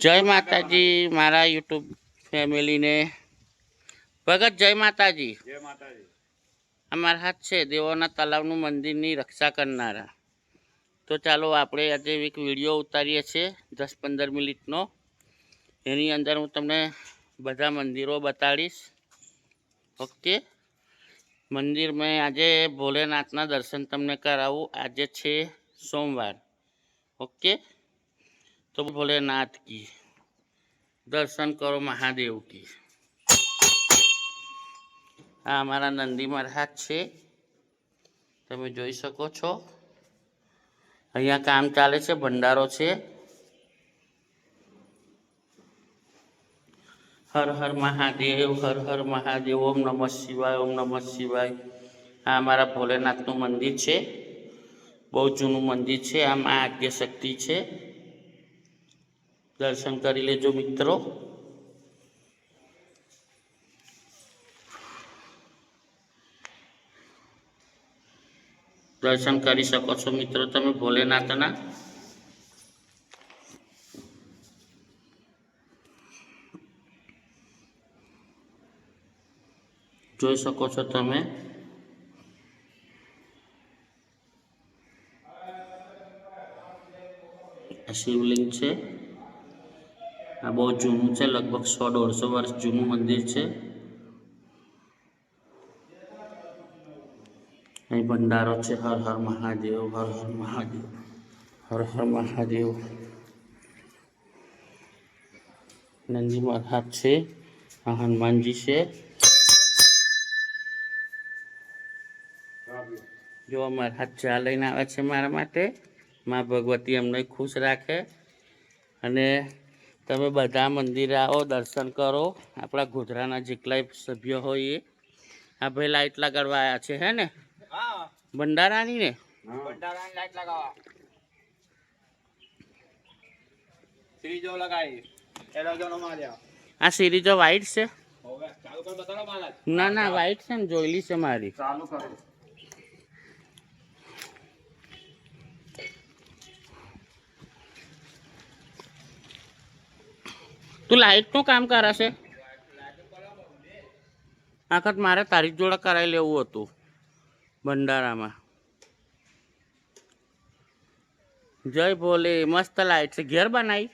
જય માતાજી મારા યુટ્યુબ ફેમિલીને ભગત જય માતાજી. જય માતાજી. અમારા હાથ છે દેવોના તલાવનું મંદિરની રક્ષા કરનારા. તો ચાલો આપણે આજે એક વિડીયો ઉતારીએ છીએ 10-15 મિનિટનો. એની અંદર હું તમને બધા મંદિરો બતાડીશ. ઓકે, મંદિર મેં આજે ભોલેનાથના દર્શન તમને કરાવું. આજે છે સોમવાર. ઓકે, તો ભોલેનાથ કી દર્શન કરો, મહાદેવ કી. આ અમારા નંદી મહારાજ છે, તમે જોઈ શકો છો. અહીંયા કામ ચાલે છે, ભંડારો છે. હર હર મહાદેવ, હર હર મહાદેવ, ઓમ નમઃ શિવાય, ઓમ નમઃ શિવાય. આ અમારા ભોલેનાથનું મંદિર છે, બહુ જૂનું મંદિર છે. આ મા આદ્ય શક્તિ છે, દર્શન કરી લેજો મિત્રો. દર્શન કરી શકો છો મિત્રો તમે ભોલેનાથના. જોઈ શકો છો તમે. આ શિવલિંગ છે. આ બહુ જૂનું છે, લગભગ 100-150 વર્ષ જૂનું મંદિર છે. અહીં ભંડારો છે. હર હર મહાદેવ, હર હર મહાદેવ, હર હર મહાદેવ. નંદી મહારાજ છે, આ હનુમાનજી છે. જો મહારાજ ચા લઈને આવે છે મારા માટે. મા ભગવતી અમને ખુશ રાખે. અને તમે બધા મંદિરે આવો, દર્શન કરો. આપણા ગોધરાના જેટલાય સભ્યો હોય એ. આ ભાઈ લાઈટ લગાડવા આવ્યા છે, હે ને? ભંડારાની ને ભંડારાની લાઈટ લગાવવા. સિરીજો લગાવી. એનો જોનો માર્યા. આ સિરીજો વ્હાઈટ છે? હવે ચાલુ કર બતાવો મહારાજ. ના ના, વ્હાઈટ છે ને, જોયેલી છે મારી. ચાલુ કરો. તું લાઈટનું કામ કરે છે? આખત મારે તારી જોડે કરાવી લેવું હતું ભંડારામાં. જય ભોલે. મસ્ત લાઈટ છે. ઘેર બનાવી?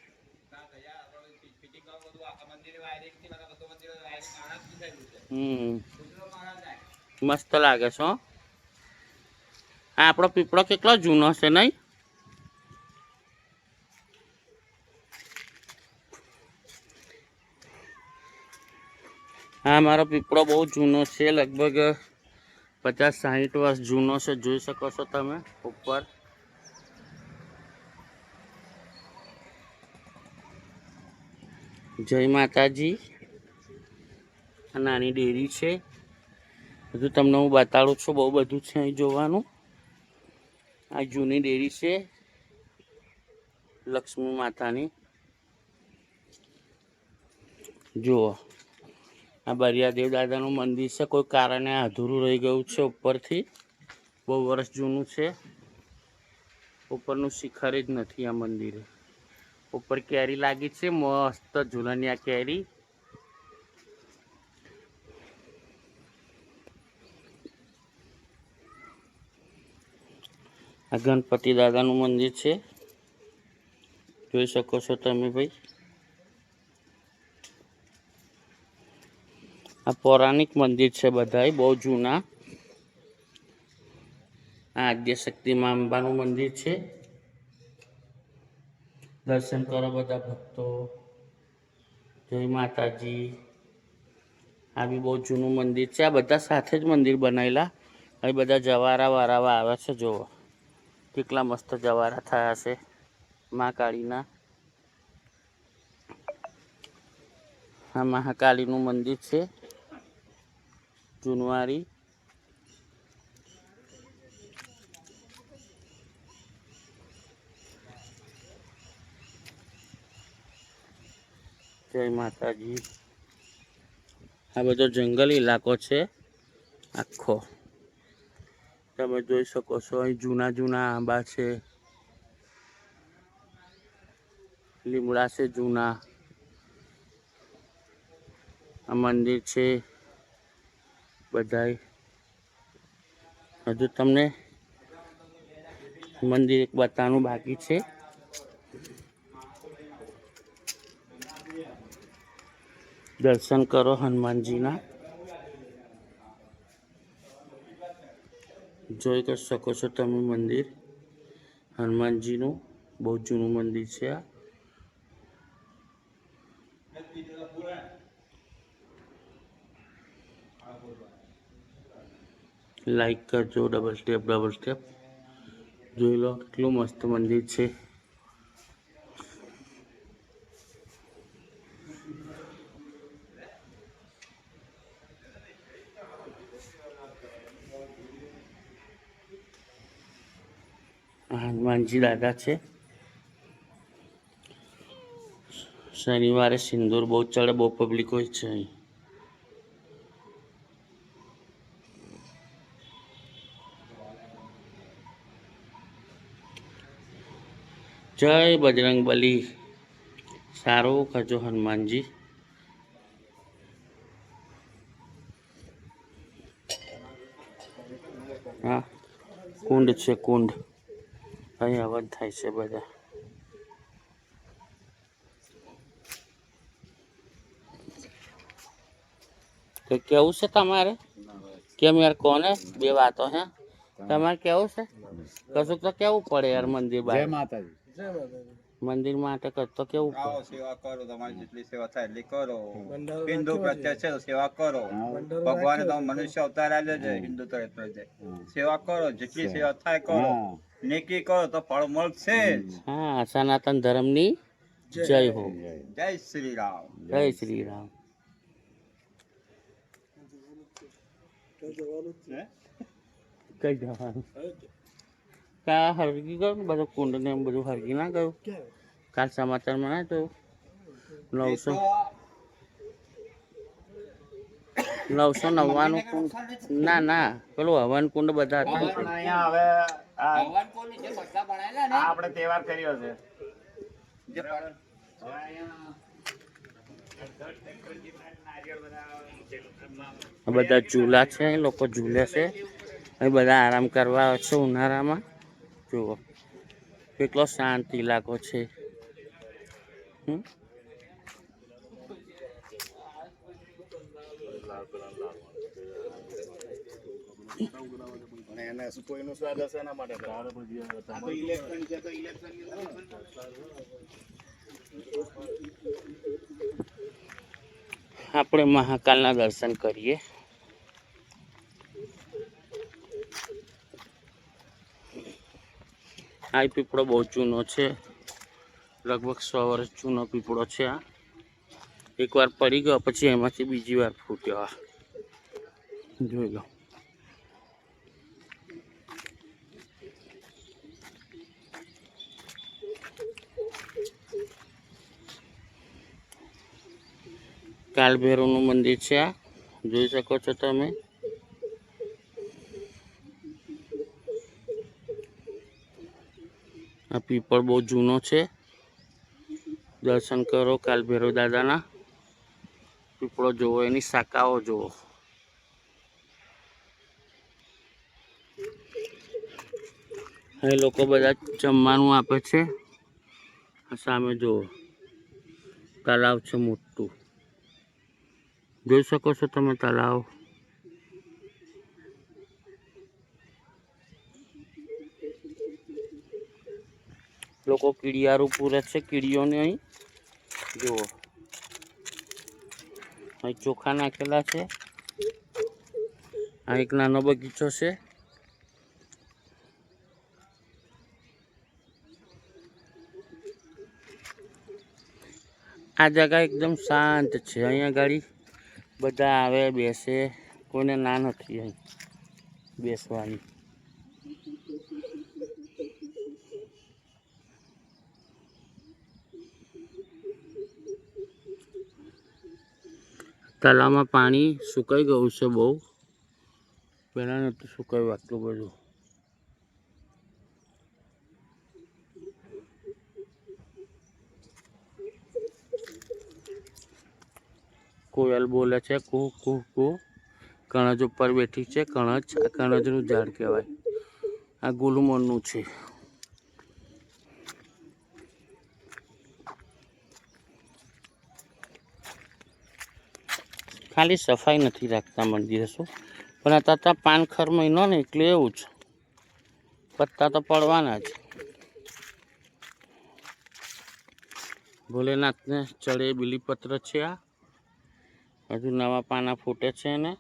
મસ્ત લાગે છે. આ આપણો પીપળો કેટલો જૂનો છે નહીં? હા, મારો પીપળો બહુ જૂનો છે, લગભગ 50-60 વર્ષ જૂનો છે. જોઈ શકો છો તમે ઉપર. જય માતાજી. આ નાની ડેરી છે. બધું તમને હું બતાડું છું. બહુ બધું છે અહીં જોવાનું. આ જૂની ડેરી છે લક્ષ્મી માતાની. જુઓ, આ બરિયાદેવ દાદાનું મંદિર છે. કોઈ કારણે અધૂરું રહી ગયું છે ઉપરથી. બહુ વર્ષ જૂનું છે. ઉપરનું શિખર જ નથી આ મંદિરે. ઉપર કેરી લાગી છે, મસ્ત ઝુલનિયા કેરી. આ ગણપતિ દાદાનું મંદિર છે, જોઈ શકો છો તમે ભાઈ. આ પૌરાણિક મંદિર છે બધા, બહુ જૂના. આ આદ્યશક્તિ મા અંબાનું મંદિર છે. દર્શન કરો બધા ભક્તો. જય માતાજી. આ બી બહુ જૂનું મંદિર છે. આ બધા સાથે જ મંદિર બનાવેલા. અહીં બધા જવારા વરાવા આવે છે. જુઓ કેટલા મસ્ત જવારા થયા છે મા કાળીના. આ મહાકાળીનું મંદિર છે જૂનવારી. જય માતાજી. આ બધો જંગલ ઇલાકો છે આખો. તમે જોઈ શકો છો અહીં જૂના જૂના આંબા છે, લીમડા છે જૂના. આ મંદિર છે બધાય. હજુ તમને મંદિર એક બતાવવાનું બાકી છે. દર્શન કરો હનુમાનજીના. જોઈ કરી શકો છો તમે મંદિર હનુમાનજીનું. બહુ જૂનું મંદિર છે આ. લાઈક કરજો, ડબલ સ્ટેપ. જોઈ લો કેટલું મસ્ત મંદિર છે. હનુમાનજી દાદા છે. શનિવારે સિંદૂર બહુ ચડે, બહુ પબ્લિક હોય છે અહીં. જય બજરંગબલી. સારું કરજો હનુમાનજી. હા, કુંડ છે કુંડ. અહીં અવાજ થાય છે બધા. તો કેવું છે તમારે? કેમ યાર કોને બે વાતો હે? તમારે કેવું છે? કશું તો કેવું પડે યાર મંદિર બહાર. મંદિર માટે તો કેવું આવો પડે. સેવા કરો, તમારી જેટલી સેવા થાય એટલી કરો. હિન્દુ પ્રત્યે છે તો સેવા કરો. ભગવાને તમે મનુષ્ય અવતાર આલ્યો છે હિન્દુ પ્રત્યે. સેવા કરો, જેટલી સેવા થાય કરો. નેકી કરો તો ફળ મળશે જ. હા, સનાતન ધર્મની જય હો. જય શ્રી રામ. જય શ્રી રામ. કઈ જવાનું? ત્યાં હરગી ગયું બધું કુંડ ને એમ બધું હરગી ના ગયું? કાલ સમાચારમાં ના જોયું? 999 કુંડ. ના પેલું હવન કુંડ બધા હતા. અહીંયા હવે આપણે તહેવાર કર્યો છે. આ બધા ઝૂલા છે, લોકો ઝૂલે છે. અહીં બધા આરામ કરવા આવે છે ઉનાળામાં. જુઓ કેટલો શાંતિ લાગો છે. એને કોઈનું સ્વાદ હશે એના માટે આપણે મહાકાલના દર્શન કરીએ. આ પીપળો બહુ જૂનો છે, લગભગ 100 વર્ષ જૂનો પીપળો છે. આ એકવાર પડી ગયો પછી એમાંથી બીજી વાર ફૂટ્યો. જોઈ લો. કાલભૈરવનું મંદિર છે. આ જોઈ શકો છો તમે. આ પીપળ બહુ જૂનો છે. દર્શન કરો કાલભૈરવ દાદાના. પીપળો જુઓ, એની શાખાઓ જુઓ. અહીં લોકો બધા જમવાનું આપે છે. સામે જુઓ તળાવ છે મોટું. જોઈ શકો છો તમે તળાવ. લોકો કીડિયારું પૂરે છે કીડીઓને. અહીં જુઓ, અહીં ચોખા નાખેલા છે. આ એક નાનો બગીચો છે. આ જગ્યા એકદમ શાંત છે. અહીંયા ગાડી બધા આવે બેસે, કોઈને ના નથી અહીં બેસવાની. તળાવમાં પાણી સુકાઈ ગયું છે બહુ. પહેલાં નહોતું સુકાયું આટલું બધું. કોયલ બોલે છે કુ કુ કુ. કણજ ઉપર બેઠી છે. કણજ, આ કણજનું ઝાડ કહેવાય. આ ગુલમોનનું છે. ખાલી સફાઈ નથી રાખતા મંદિરે શું, પણ અત્યારે પાનખર મહિનો ને એટલે એવું જ, પત્તા તો પડવાના જ. ભોલેનાથને ચડે બીલીપત્ર છે. આ હજુ નવા પાના ફૂટે છે એને.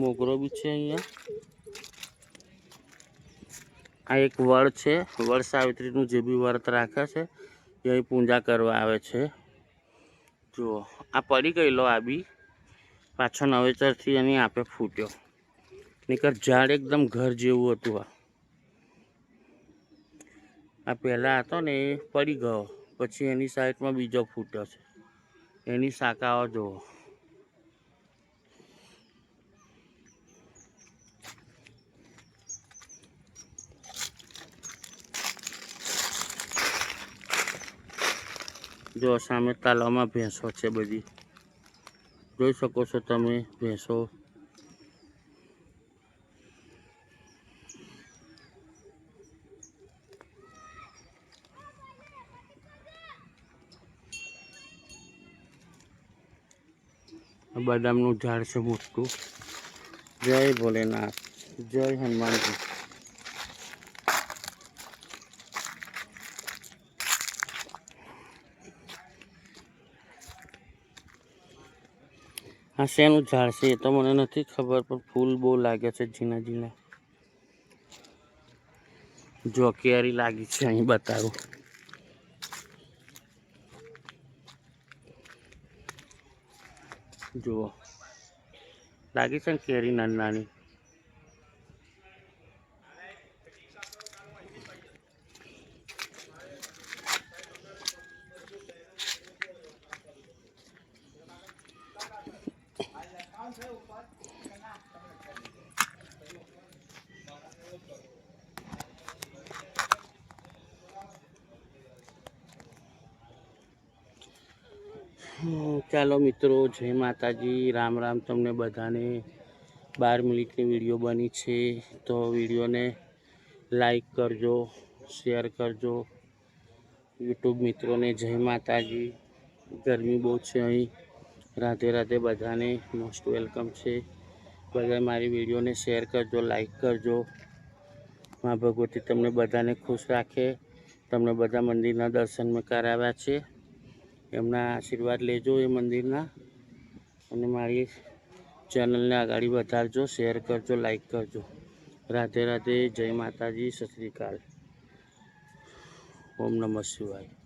મોગરો બી છે અહીંયા. આ એક વડ છે. વડ સાવિત્રીનું જે બી વ્રત રાખે છે એ અહીં પૂજા કરવા આવે છે. જુઓ, આ પડી ગયેલો આ બી પાછો નવેસરથી એની આપે ફૂટ્યો. નહીંતર ઝાડ એકદમ ઘર જેવું હતું. આ પહેલાં હતો ને એ પડી ગયો, પછી એની સાઈડમાં બીજો ફૂટ્યો છે. એની શાખાઓ જુઓ. જો સામે તલાવમાં ભેંસો છે બધી, જોઈ શકો છો તમે ભેંસો. બદામનું ઝાડ છે મોટું. જય ભોલેનાથ, જય હનુમાનજી. આ શેનું ઝાડ છે એ તો મને નથી ખબર, પણ ફૂલ બહુ લાગે છે ઝીણા ઝીણા. જો કેરી લાગી છે અહીં બતાવું. જુઓ, લાગી છે ને કેરી નાની નાની. ચાલો મિત્રો, જય માતાજી, રામ રામ તમને બધાને. 12 મિનિટની વિડીયો બની છે, તો વિડીયોને લાઈક કરજો, શેર કરજો. યુટ્યુબ મિત્રોને જય માતાજી. ગરમી બહુ છે અહીં. રાધે રાધે બધાને, મોસ્ટ વેલકમ છે. બધા મારી વિડીયોને શેર કરજો, લાઈક કરજો. મા ભગવતી તમને બધાને ખુશ રાખે. તમને બધા મંદિરના દર્શન મેં કરાવ્યા છે, એમના આશીર્વાદ લેજો એ મંદિરના. અને મારી ચેનલને આગળ વધારજો, શેર કરજો, લાઈક કરજો. રાધે રાધે, જય માતાજી, સત શ્રી અકાલ. ઓમ નમઃ શિવાય.